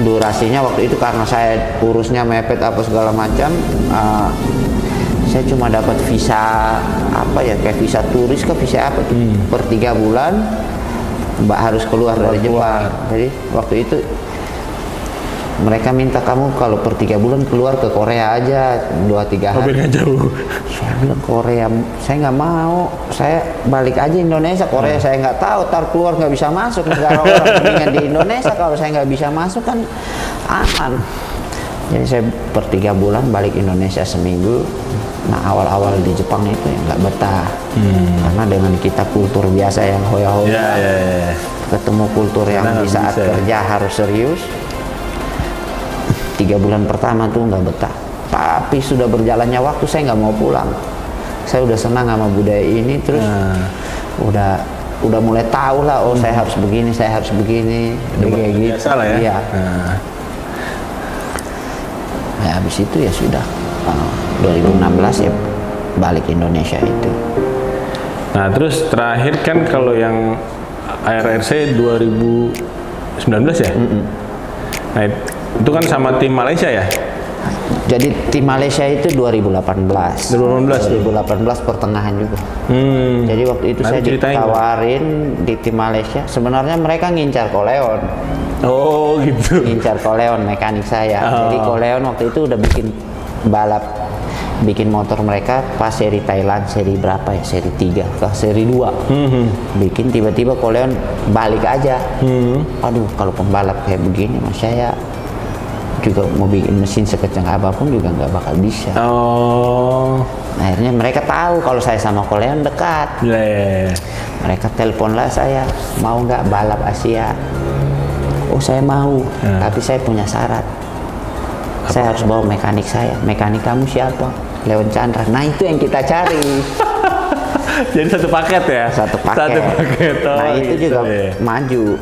durasinya waktu itu karena saya urusnya mepet apa segala macam. Saya cuma dapat visa kayak visa turis ke visa apa tuh per 3 bulan Mbak harus keluar dari Jepang. Jadi waktu itu mereka minta kamu kalau per 3 bulan keluar ke Korea aja 2-3 hari. Biar jauh. Saya bilang Korea, saya nggak mau. Saya balik aja Indonesia. Korea saya nggak tahu. Tar keluar nggak bisa masuk. Negara orang mendingan di Indonesia. Kalau saya nggak bisa masuk kan aman. Jadi saya per 3 bulan balik Indonesia seminggu. Nah awal-awal di Jepang itu ya nggak betah. Karena dengan kita kultur biasa yang hoya-hoya, ketemu kultur yang di saat kerja harus serius. 3 bulan pertama tuh nggak betah. Tapi sudah berjalannya waktu saya nggak mau pulang. Saya udah senang sama budaya ini, terus udah mulai tahu lah. Saya harus begini, saya harus begini. Kayak gitu. Biasa lah ya. Iya. Nah, habis itu ya sudah 2016 ya balik Indonesia itu. Nah terus terakhir kan kalau yang ARRC 2019 ya. Nah itu kan sama tim Malaysia ya. Jadi tim Malaysia itu 2018 pertengahan juga. Jadi waktu itu saya ditawarin di tim Malaysia. Sebenarnya mereka ngincar Koleon. Oh gitu. Ngincar Koleon mekanik saya. Jadi Koleon waktu itu udah bikin motor mereka pas seri Thailand, seri berapa ya, seri 3 ke seri 2. Bikin tiba-tiba Koleon balik aja. Aduh kalau pembalap kayak begini mas saya juga mau bikin mesin sekecil apapun juga nggak bakal bisa. Akhirnya mereka tahu kalau saya sama Koleon dekat. Mereka teleponlah saya, mau nggak balap Asia? Oh saya mau, tapi saya punya syarat. Saya harus bawa mekanik saya. Mekanik kamu siapa? Leon Chandra. Nah itu yang kita cari. Jadi satu paket ya? Satu paket. Satu paket. Oh, nah itu gitu juga ya. maju.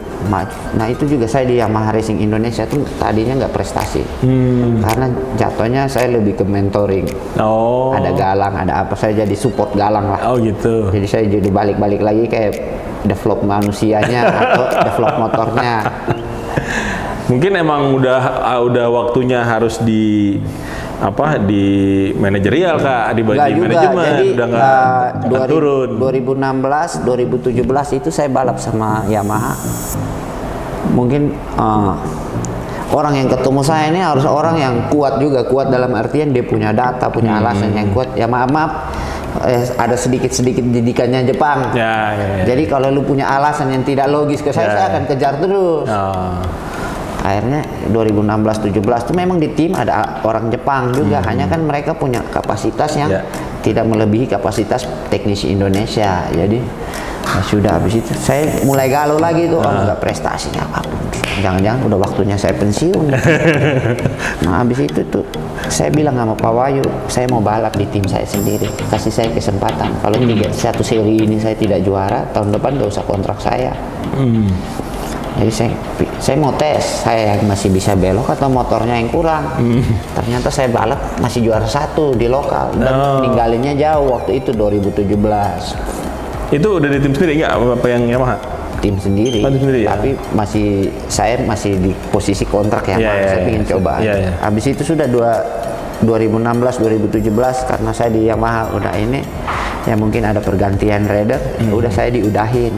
Nah itu juga saya di Yamaha Racing Indonesia tuh tadinya nggak prestasi. Karena jatuhnya saya lebih ke mentoring. Oh. Ada Galang, ada apa, saya jadi support Galang lah. Oh gitu. Jadi saya jadi balik-balik lagi kayak develop manusianya atau develop motornya. Mungkin emang udah waktunya harus di manajerial Kak, di bagian manajemen. Jadi udah nggak turun. 2016, 2017 itu saya balap sama Yamaha. Mungkin orang yang ketemu saya ini harus orang yang kuat juga, kuat dalam artian dia punya data, punya alasan yang kuat. Ya maaf, ada sedikit didikannya Jepang. Ya. Jadi kalau lu punya alasan yang tidak logis ke saya akan kejar terus. Akhirnya 2016-17 itu memang di tim ada orang Jepang juga, hanya kan mereka punya kapasitas yang tidak melebihi kapasitas teknisi Indonesia. Jadi sudah habis itu saya mulai galau lagi tuh, nggak prestasinya apapun. Jangan-jangan udah waktunya saya pensiun. Nah habis itu tuh saya bilang sama Pak Wahyu, saya mau balap di tim saya sendiri, kasih saya kesempatan. Kalau satu seri ini saya tidak juara, tahun depan gak usah kontrak saya. Jadi saya mau tes, saya masih bisa belok atau motornya yang kurang. Ternyata saya balap masih juara 1 di lokal dan ninggalinnya jauh waktu itu 2017. Itu udah di tim sendiri nggak apa yang Yamaha? Tim sendiri. Tim sendiri ya? Tapi saya masih di posisi kontrak ya, saya ingin coba. Habis itu sudah 2016-2017 karena saya di Yamaha udah ini. Ya mungkin ada pergantian rider, udah saya diudahin.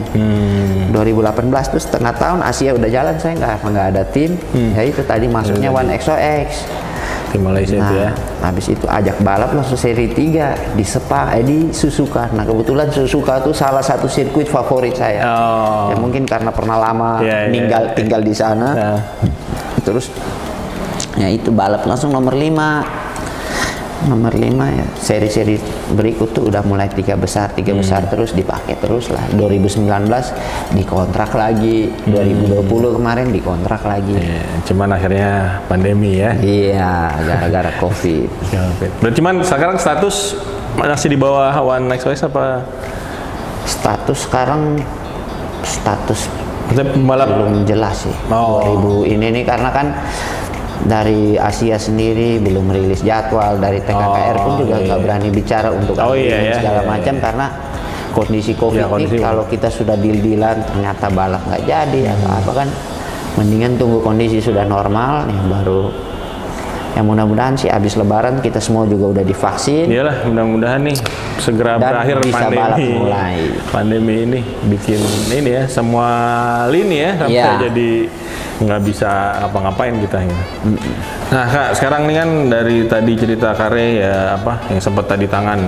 2018 tuh setengah tahun Asia udah jalan, saya nggak ada tim. Ya itu tadi masuknya One XOX. Tim Malaysia itu ya. Habis itu ajak balap langsung seri 3 di di Suzuka. Nah kebetulan Suzuka tuh salah satu sirkuit favorit saya. Ya mungkin karena pernah lama tinggal di sana. Terus ya itu balap langsung nomor 5 ya. Seri-seri berikut tuh udah mulai 3 besar terus dipakai terus lah. 2019 dikontrak lagi, 2020 kemarin dikontrak lagi. Cuman akhirnya pandemi ya. Iya, gara-gara COVID. Berarti cuman sekarang status masih di bawah One XOX apa? Status sekarang pembalap belum jelas sih. 2000 ini nih karena kan dari Asia sendiri belum rilis jadwal, dari TKKR pun juga nggak berani bicara untuk segala macam karena kondisi COVID ini. Kalau kita sudah deal-dealan ternyata balap nggak jadi atau apa kan, mendingan tunggu kondisi sudah normal nih baru. Ya mudah-mudahan sih abis Lebaran kita semua juga udah divaksin. Iyalah, mudah-mudahan nih segera dan berakhir bisa balap mulai. Pandemi ini bikin ini ya semua lini ya sampai jadi nggak bisa ngapa-ngapain kita ini. Nah Kak, sekarang nih kan dari tadi cerita Kare ya yang sempat tadi tangan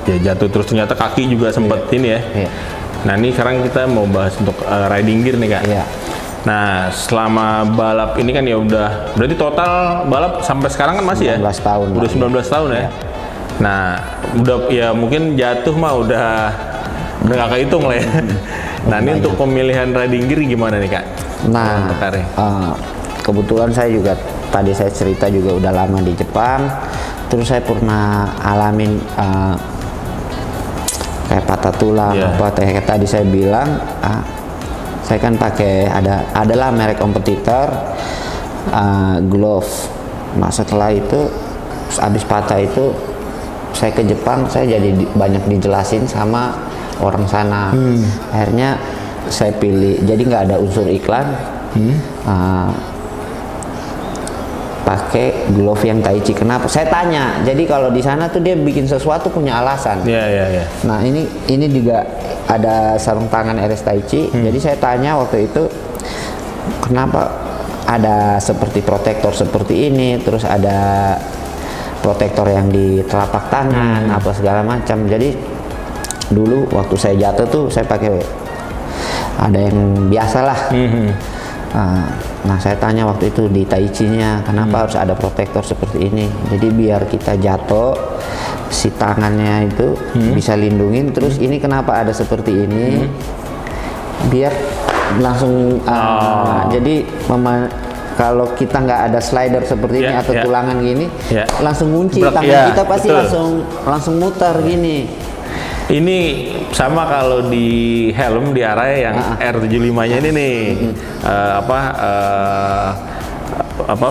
jatuh terus ternyata kaki juga sempat ini ya. Nah ini sekarang kita mau bahas untuk riding gear nih Kak. Nah selama balap ini kan ya udah berarti total balap sampai sekarang kan masih 19 tahun. Udah 19 tahun ya. Nah udah ya mungkin jatuh mah udah nggak kehitung lah ya. Nah ini untuk pemilihan riding gear gimana nih Kak? Nah kebetulan saya juga tadi saya cerita juga udah lama di Jepang. Terus saya pernah alamin kayak patah tulang kayak tadi saya bilang. Saya kan pakai adalah merek kompetitor glove. Nah setelah itu habis patah itu saya ke Jepang, saya jadi banyak dijelasin sama orang sana. Akhirnya saya pilih, jadi nggak ada unsur iklan, pakai glove yang Taichi. Kenapa? Saya tanya. Jadi kalau di sana tuh dia bikin sesuatu punya alasan. Nah ini juga ada sarung tangan RS Taichi. Jadi saya tanya waktu itu kenapa ada seperti protektor seperti ini, terus ada protektor yang di telapak tangan, apa segala macam. Jadi dulu waktu saya jatuh tuh saya pakai ada yang biasa lah. Nah saya tanya waktu itu di Taichi-nya kenapa harus ada protektor seperti ini. Jadi biar kita jatuh si tangannya itu bisa lindungin. Terus ini kenapa ada seperti ini biar langsung jadi kalau kita nggak ada slider seperti ini atau tulangan gini, langsung kunci tangan kita pasti langsung muter gini. Ini sama kalau di helm di Arai yang R75-nya ini nih,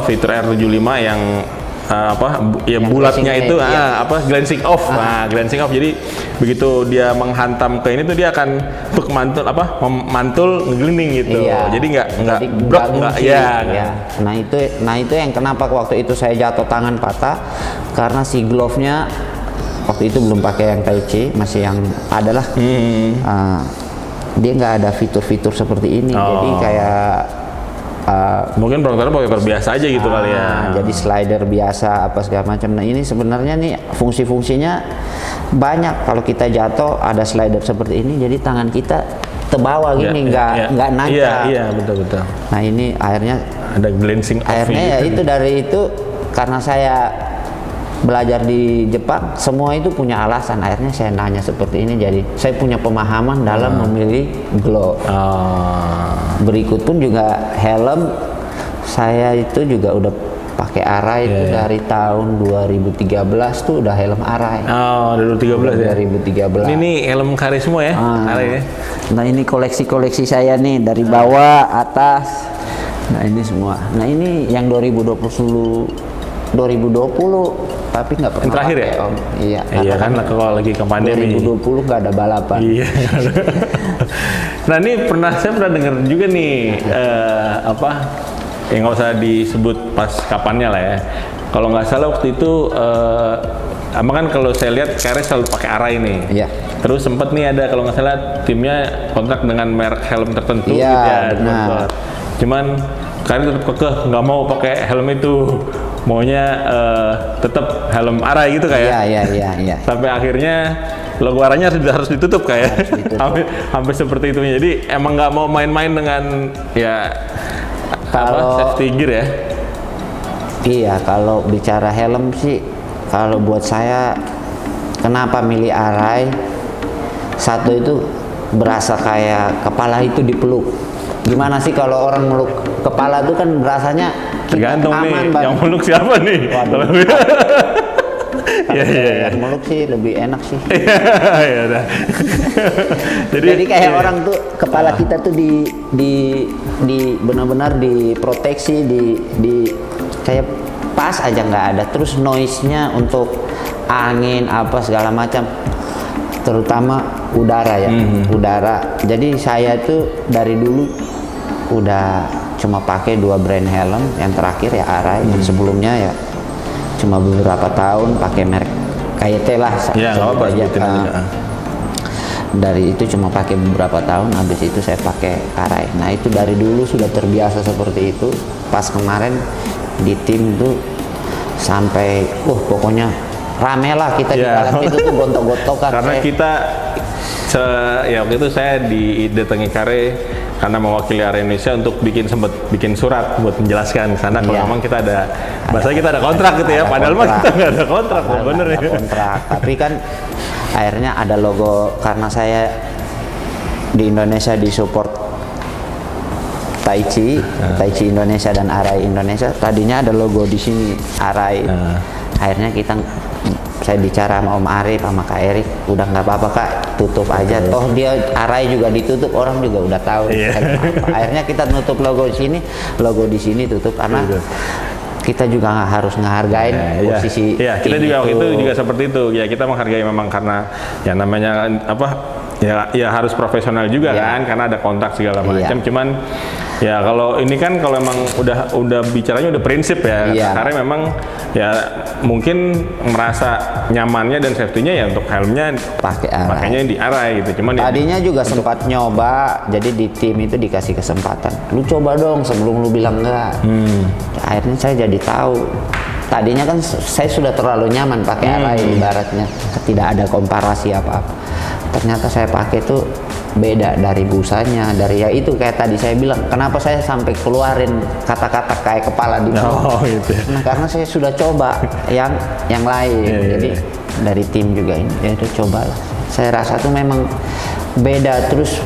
fitur R75 yang bulatnya itu glancing off. Nah, glancing off, jadi begitu dia menghantam ke ini tuh dia akan untuk memantul ngeglinding gitu. Jadi nggak brok, nggak Nah itu yang kenapa waktu itu saya jatuh tangan patah, karena si glove-nya waktu itu belum pakai yang Tai Chi, masih yang adalah dia nggak ada fitur-fitur seperti ini. Jadi kayak mungkin dokternya biasa aja gitu kali ya. Jadi slider biasa apa segala macam. Nah ini sebenarnya nih fungsi-fungsinya banyak. Kalau kita jatuh ada slider seperti ini, jadi tangan kita terbawah gini, nggak nancap. Iya, betul. Nah ini akhirnya ada glancing off. Akhirnya ya itu dari itu, karena saya belajar di Jepang, semua itu punya alasan. Akhirnya saya nanya seperti ini, jadi saya punya pemahaman dalam memilih glove. Berikut pun juga helm, saya itu juga udah pakai Arai itu dari tahun 2013 tuh udah helm Arai. 2013 ya. 2013. Ini helm Kare semua ya, Arai ya. Nah ini koleksi saya nih dari bawah atas. Nah ini semua. Nah ini yang 2020 tapi nggak pernah terakhir pakai, ya? Om. Iya kan kalau lagi ke pandemi 2020 nggak ada balapan. Iya. Nah ini saya pernah dengar juga nih yang nggak usah disebut pas kapannya lah ya. Kalau nggak salah waktu itu kan kalau saya lihat Kare selalu pakai Arai nih. Iya. Terus sempat nih ada kalau nggak salah timnya kontrak dengan merek helm tertentu gitu ya. Benar. Cuman Kare tetap kekeh nggak mau pakai helm itu, maunya tetap helm Arai gitu kayak. Iya. Sampai akhirnya logo Arainya harus ditutup kayak. Hampir seperti itu. Jadi emang nggak mau main-main dengan safety gear ya. Iya, kalau bicara helm sih, kalau buat saya kenapa milih Arai? Satu itu berasa kayak kepala itu dipeluk. Gimana sih kalau orang meluk kepala itu kan rasanya tergantung aman, nih, yang meluk siapa nih? Waduh. Iya. Meluk sih lebih enak sih. Iya. Jadi kayak orang tuh kepala kita tuh di benar-benar diproteksi, di kayak pas aja nggak ada. Terus noise-nya untuk angin apa segala macam, terutama udara ya, udara. Jadi saya tuh dari dulu udah cuma pakai 2 brand helm, yang terakhir ya Arai, yang sebelumnya ya cuma beberapa tahun pakai merek KYT lah. Iya, nggak apa-apa. Dari itu cuma pakai beberapa tahun, habis itu saya pakai Arai. Nah itu dari dulu sudah terbiasa seperti itu. Pas kemarin di tim tuh sampai pokoknya rame lah kita di dalam itu tuh gontok-gontokan. Karena kita waktu itu saya didatangi Kare karena mewakili Arai Indonesia untuk sempat bikin surat buat menjelaskan sana kalau memang kita ada bahasanya kita ada kontrak gitu ya, padahal mah kita nggak ada kontrak, bener ya. Kontrak, tapi kan akhirnya ada logo karena saya di Indonesia disupport Tai Chi Indonesia dan Arai Indonesia. Tadinya ada logo di sini Arai. Akhirnya saya bicara sama Om Arif sama Kak Erik, udah nggak apa-apa Kak, tutup aja. Toh dia Arai juga ditutup, orang juga udah tahu. Akhirnya kita nutup logo di sini tutup karena kita juga nggak harus ngehargain posisi. Iya, kita juga waktu itu juga seperti itu. Ya kita menghargai memang karena ya namanya ya harus profesional juga kan, karena ada kontak segala macam. Cuman ya kalau ini kan kalau emang udah bicaranya udah prinsip ya. Karena memang ya mungkin merasa nyamannya dan safety-nya ya untuk helmnya pakainya di Arai gitu. Cuman tadinya juga sempat nyoba, jadi di tim itu dikasih kesempatan. Lu coba dong sebelum lu bilang enggak. Akhirnya saya jadi tahu. Tadinya kan saya sudah terlalu nyaman pakai Arai, ibaratnya tidak ada komparasi apa-apa. Ternyata saya pakai tuh beda dari busanya, dari ya itu kayak tadi saya bilang, kenapa saya sampai keluarin kata-kata kayak kepala di bawah. Gitu. Nah, karena saya sudah coba yang lain. Jadi dari tim juga ini, ya itu cobalah. Saya rasa tuh memang beda. Terus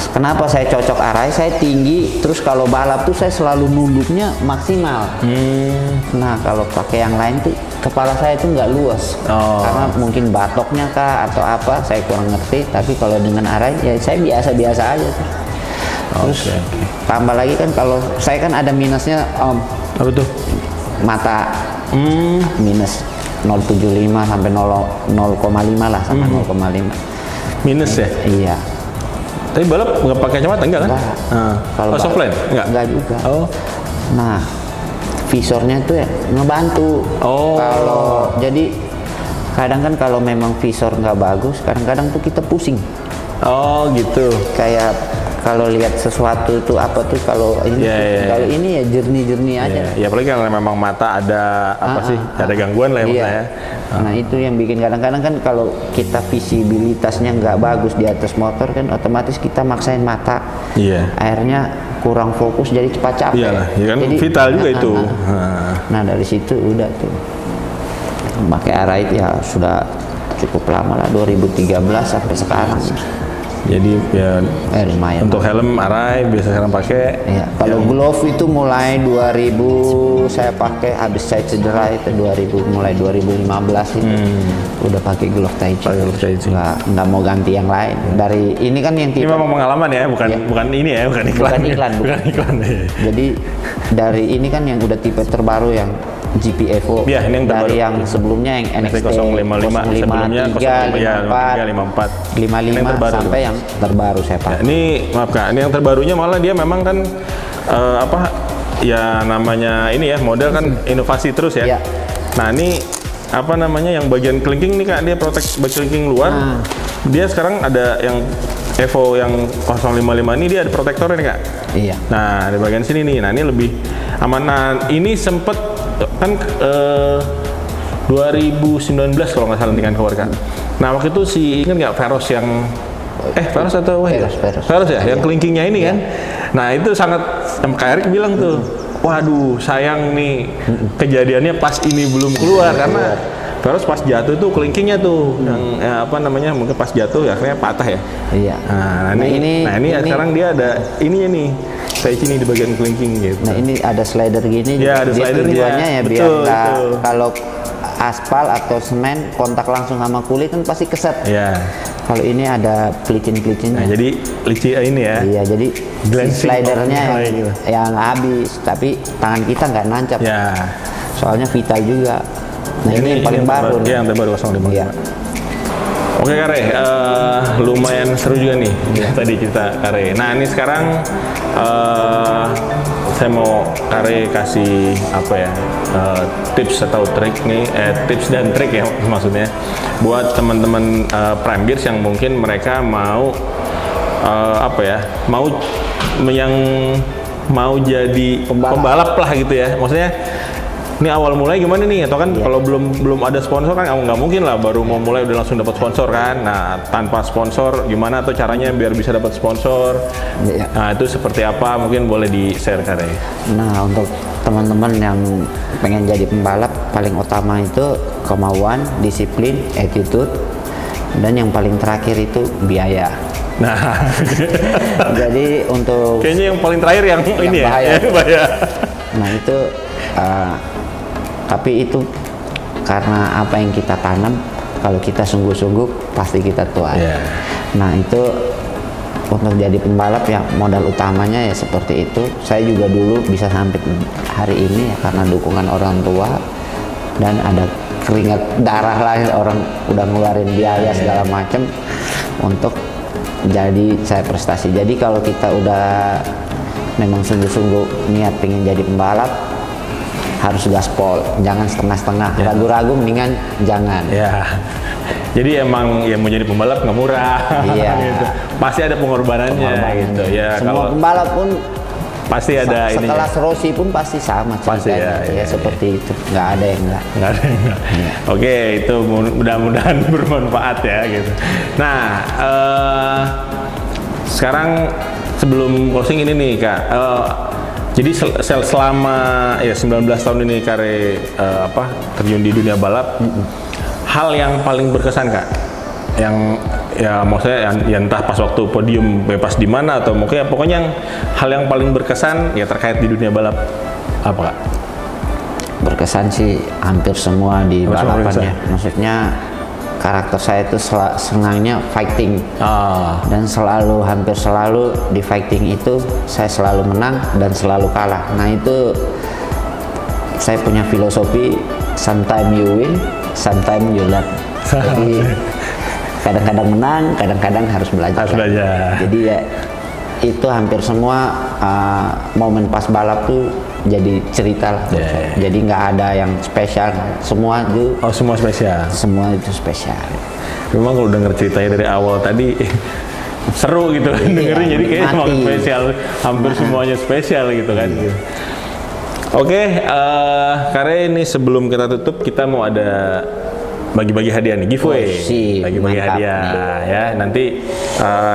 kenapa saya cocok Arai? Saya tinggi, terus kalau balap tuh saya selalu nunduknya maksimal. Nah kalau pakai yang lain tuh kepala saya tuh nggak luas, karena mungkin batoknya kah atau apa, saya kurang ngerti. Tapi kalau dengan Arai ya saya biasa-biasa aja tuh. Terus tambah lagi kan kalau saya kan ada minusnya Om. Apa tuh? Mata minus 0,75 sampai 0,5 lah, sama 0,5 minus ya? Iya. Tapi balap nggak pakai kacamata enggak kan? Kalau softline enggak juga. Nah visornya itu ya ngebantu. Kalau jadi kadang kan kalau memang visor nggak bagus, kadang-kadang tuh kita pusing. Gitu. Kayak kalau lihat sesuatu tuh apa tuh kalau ini kalau ini ya jernih-jernih aja. Ya apalagi kalau memang mata ada ada gangguan lah ya. Nah itu yang bikin kadang-kadang kan kalau kita visibilitasnya nggak bagus di atas motor kan otomatis kita maksain mata. Akhirnya kurang fokus jadi cepat capek. Iyalah, ya kan jadi, vital juga itu. Nah dari situ udah tuh pakai Arai ya sudah cukup lama lah, 2013 sampai sekarang. Jadi ya lumayan. Untuk helm Arai biasa sekarang pakai. Iya. Kalau glove itu mulai 2000 saya pakai, habis saya cedera itu mulai 2015 itu udah pakai glove Taichi. Nggak mau ganti yang lain. Dari ini kan yang ini memang pengalaman ya, bukan ini ya, bukan iklan. Bukan iklan. Jadi dari ini kan yang udah tipe terbaru yang GP Evo. Iya, ini yang dari yang sebelumnya yang NXT 055, sebelumnya 053, 55 sampai yang terbaru saya pakai. Ini maaf Kak, ini yang terbarunya malah dia memang kan ya namanya ini ya, model kan inovasi terus ya. Nah, ini apa namanya yang bagian kelingking nih Kak, dia protect bagian kelingking luar. Dia sekarang ada yang Evo yang 055 ini dia ada protektornya nih Kak. Iya. Nah, di bagian sini nih. Nah, ini lebih aman. Nah, ini sempet kan 2019 kalau nggak salah dengan keluarga. Nah waktu itu ingat nggak Veros yang Veros atau Veros ya, yang kelingkingnya ini kan. Nah itu sangat Kak Erik bilang tuh, waduh sayang nih kejadiannya pas ini belum keluar karena Veros pas jatuh tuh kelingkingnya tuh yang apa namanya mungkin pas jatuh ya akhirnya patah ya. Iya. Nah ini sekarang dia ada ininya nih. Saya sini di bagian kelingking gitu. Nah ini ada slider gini. Ya ada slidernya. Tujuannya ya biar kalau aspal atau semen kontak langsung sama kulit kan pasti keset. Iya. Kalau ini ada pelicin-pelicinnya. Nah, jadi licin ini ya. Iya, jadi slidernya yang habis, tapi tangan kita nggak nancap. Ya. Soalnya vital juga. Nah ini yang paling baru. Iya, yang terbaru 055. Iya. Oke Kare, lumayan seru juga nih tadi cerita Kare. Nah ini sekarang saya mau Kare kasih apa ya tips atau trik nih, tips dan trik ya maksudnya buat teman-teman Prime Gears yang mungkin mereka mau mau jadi pembalap lah gitu ya, maksudnya. Ini awal mulai gimana nih? Atau kan kalau belum ada sponsor kan nggak mungkin lah baru mau mulai udah langsung dapat sponsor kan? Nah tanpa sponsor gimana tuh caranya biar bisa dapat sponsor? Nah itu seperti apa? Mungkin boleh di share Kare. Nah untuk teman-teman yang pengen jadi pembalap paling utama itu kemauan, disiplin, attitude, dan yang paling terakhir itu biaya. Nah jadi untuk kayaknya yang paling terakhir yang ini bahaya. Bahaya. Nah itu tapi itu karena apa yang kita tanam, kalau kita sungguh-sungguh pasti kita tuai. Nah itu untuk jadi pembalap ya modal utamanya ya seperti itu. Saya juga dulu bisa sampai hari ini ya karena dukungan orang tua dan ada keringat darah lah, orang udah ngeluarin biaya segala macam untuk jadi saya prestasi. Jadi kalau kita udah memang sungguh-sungguh niat pengen jadi pembalap, harus gaspol, jangan setengah-setengah. Ragu-ragu mendingan jangan. Jadi emang ya mau jadi pembalap nggak murah. Gitu. Pasti ada pengorbanannya gitu ya. Semua pembalap pun pasti ada ini. Sekelas Rossi pun pasti sama ceritanya. Pasti ya, seperti itu. Nggak ada yang enggak. Oke, itu mudah-mudahan bermanfaat ya gitu. Nah, sekarang sebelum closing ini nih Kak. Jadi selama ya 19 tahun ini Kare terjun di dunia balap, hal yang paling berkesan Kak, ya maksudnya ya entah pas waktu podium bebas di mana atau mungkin pokoknya hal yang paling berkesan ya terkait di dunia balap apa Kak? Berkesan sih hampir semua di balapan ya. Maksudnya karakter saya itu senangnya fighting. Dan hampir selalu di fighting itu saya selalu menang dan selalu kalah. Nah itu saya punya filosofi, sometimes you win, sometimes you learn. Jadi kadang-kadang menang, kadang-kadang harus belajar. Jadi ya itu hampir semua momen pas balap tuh jadi cerita lah. Jadi nggak ada yang spesial, semua itu. Oh semua spesial. Semua itu spesial. Memang kalau denger ceritanya dari awal tadi seru gitu kan dengerin, jadi kayak emang spesial, hampir semuanya spesial gitu kan. Oke, karena ini sebelum kita tutup kita mau ada bagi-bagi hadiah nih, giveaway. Bagi-bagi hadiah nih. Ya. Nanti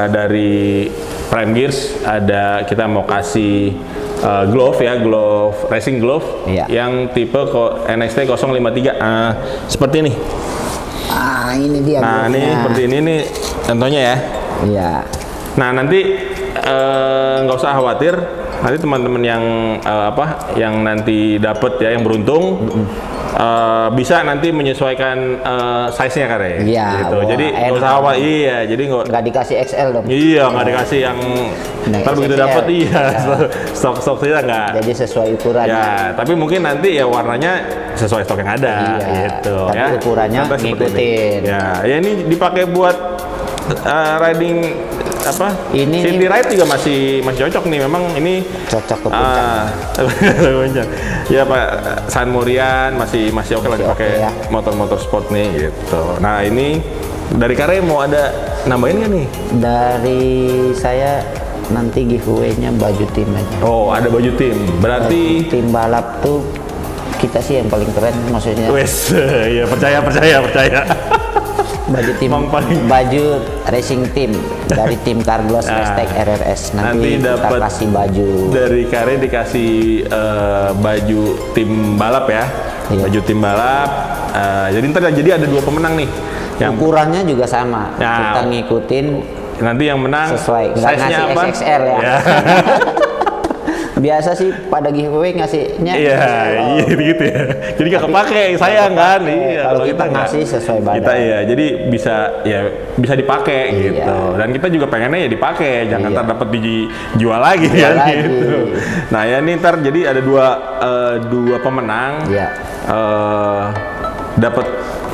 dari Prime Gears kita mau kasih glove ya, racing glove yang tipe NXT 053 seperti ini. Ini dia. Nah, ini seperti ini nih contohnya ya. Iya. Nah, nanti nggak usah khawatir. Nanti teman-teman yang yang nanti dapat ya, yang beruntung bisa nanti menyesuaikan size-nya Kare. Iya. Gitu. Jadi nggak usah khawatir. Iya, jadi nggak dikasih XL dong. Iya, nggak dikasih yang ntar begitu dapat stok kita nggak. Jadi sesuai ukuran. Ya, tapi mungkin nanti ya warnanya sesuai stok yang ada. Gitu. Tapi ya. ukurannya ngikutin. Ya, ini dipakai buat riding ini City Ride juga masih cocok nih, memang ini cocok ke puncak. Ya Pak San Morian masih oke lah dipakai ya. Motor-motor sport nih gitu. Nah ini dari Kare mau ada nambahin nggak nih? Dari saya nanti giveaway-nya baju tim aja. Oh ada baju tim, berarti tim balap tuh kita sih yang paling keren maksudnya. Wes, ya percaya. Baju tim, baju racing team dari tim Carglass #RRS nanti kita kasih baju dari Kare, dikasih baju tim balap ya. Baju tim balap. Jadi ntar ada 2 pemenang nih. Yang ukurannya juga sama. Kita ngikutin. Nanti yang menang sesuai. Nggak ngasih XXL ya. Biasa sih pada giveaway ngasihnya gitu ya. Jadi nggak kepake, sayang kan. Iya, kalau kita ngasih sesuai badan. Kita jadi bisa dipakai gitu. Dan kita juga pengennya ya dipakai, jangan ntar dapat dijual lagi kan gitu. Nah ya ini ntar jadi ada dua pemenang. Dapat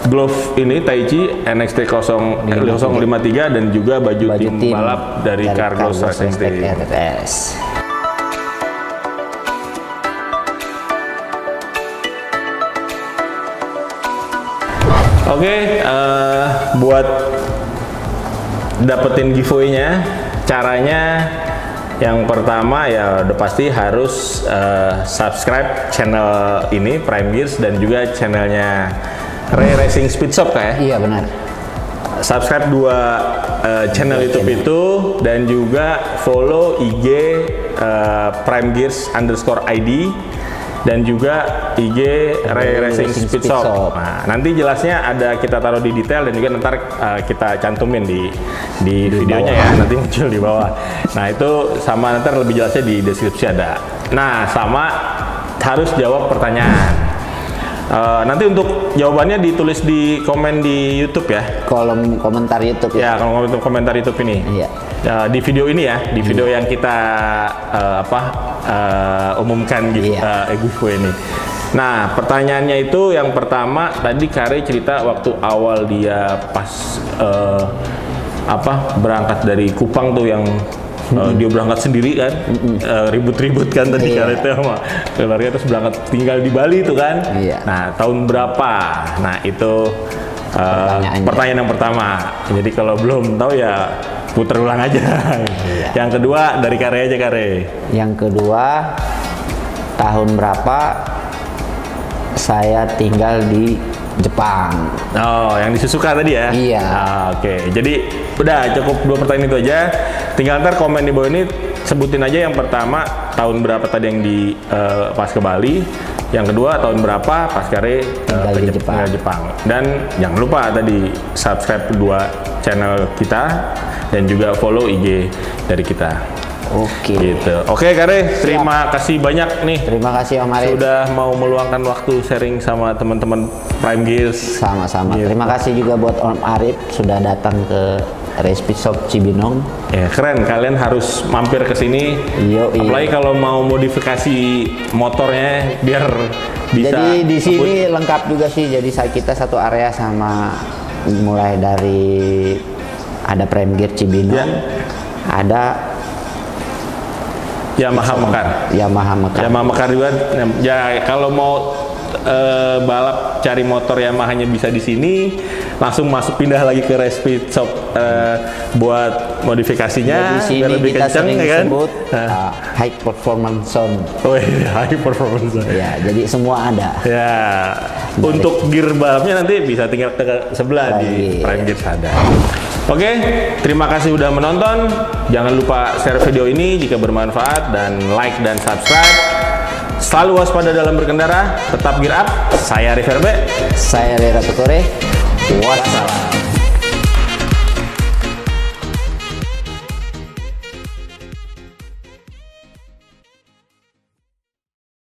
glove ini Taichi NXT 053 dan juga baju tim balap dari Carglass Racing Team. Oke, buat dapetin giveaway-nya, caranya yang pertama ya udah pasti harus subscribe channel ini Prime Gears dan juga channelnya Ray Racing Speed Shop kayak. Iya benar. Subscribe 2 channel YouTube itu dan juga follow IG Prime Gears _ID. Dan juga IG Ray Racing Speed Shop. Nah, nanti jelasnya kita taruh di detail dan juga ntar kita cantumin di videonya ya, nanti muncul di bawah. Nah itu sama nanti lebih jelasnya di deskripsi ada. Nah sama harus jawab pertanyaan. Nanti untuk jawabannya ditulis di komen di YouTube ya. Kolom komentar YouTube ya. Kolom komentar YouTube ini. Iya. Di video ini ya, di video yang kita umumkan giveaway ini. Nah, pertanyaannya itu yang pertama tadi Kare cerita waktu awal dia pas berangkat dari Kupang tuh yang dia berangkat sendiri kan, ribut-ribut kan tadi Kare itu sama keluarga, terus berangkat tinggal di Bali tuh kan. Nah, tahun berapa? Nah, itu pertanyaan yang pertama. Jadi kalau belum tahu ya putar ulang aja. Yang kedua dari Kare aja Kare. Yang kedua, tahun berapa saya tinggal di Jepang. Oh, yang di Suzuka tadi ya? Iya. Oke. Jadi udah cukup 2 pertanyaan itu aja. Tinggal ntar komen di bawah ini sebutin aja yang pertama tahun berapa tadi yang di pas ke Bali. Yang kedua, tahun berapa pas Kare Tinggal di Jepang. tinggal Jepang. Dan jangan lupa tadi subscribe kedua channel kita dan juga follow IG dari kita. Oke. Gitu. Oke Kare, terima kasih banyak nih. Terima kasih Om Arif. Sudah mau meluangkan waktu sharing sama teman-teman Prime Gears. Sama-sama. Gitu. Terima kasih juga buat Om Arif sudah datang ke Respi Shop Cibinong. Ya keren, kalian harus mampir ke sini. Yoi. Apalagi kalau mau modifikasi motornya biar bisa. Jadi di sini lengkap juga sih. Jadi kita satu area sama mulai dari ada Prime Gear Cibinong, Ya. ada Yamaha Mekar. Yamaha Mekar. Yamaha Mekar juga. Ya kalau mau balap cari motor Yamaha-nya bisa di sini, langsung masuk pindah lagi ke Respi Shop buat modifikasinya. Di sini biar lebih kita kenceng, sering ya kan? sebut high performance sound. Oh iya, high performance. Ya, jadi semua ada. Ya, untuk gear balapnya nanti bisa tinggal ke sebelah di Prime Gears ada. Oke, terima kasih udah menonton. Jangan lupa share video ini jika bermanfaat dan like dan subscribe. Selalu waspada dalam berkendara, tetap gear up. Saya Arif RB. Saya Rera Tukure. Wassalam.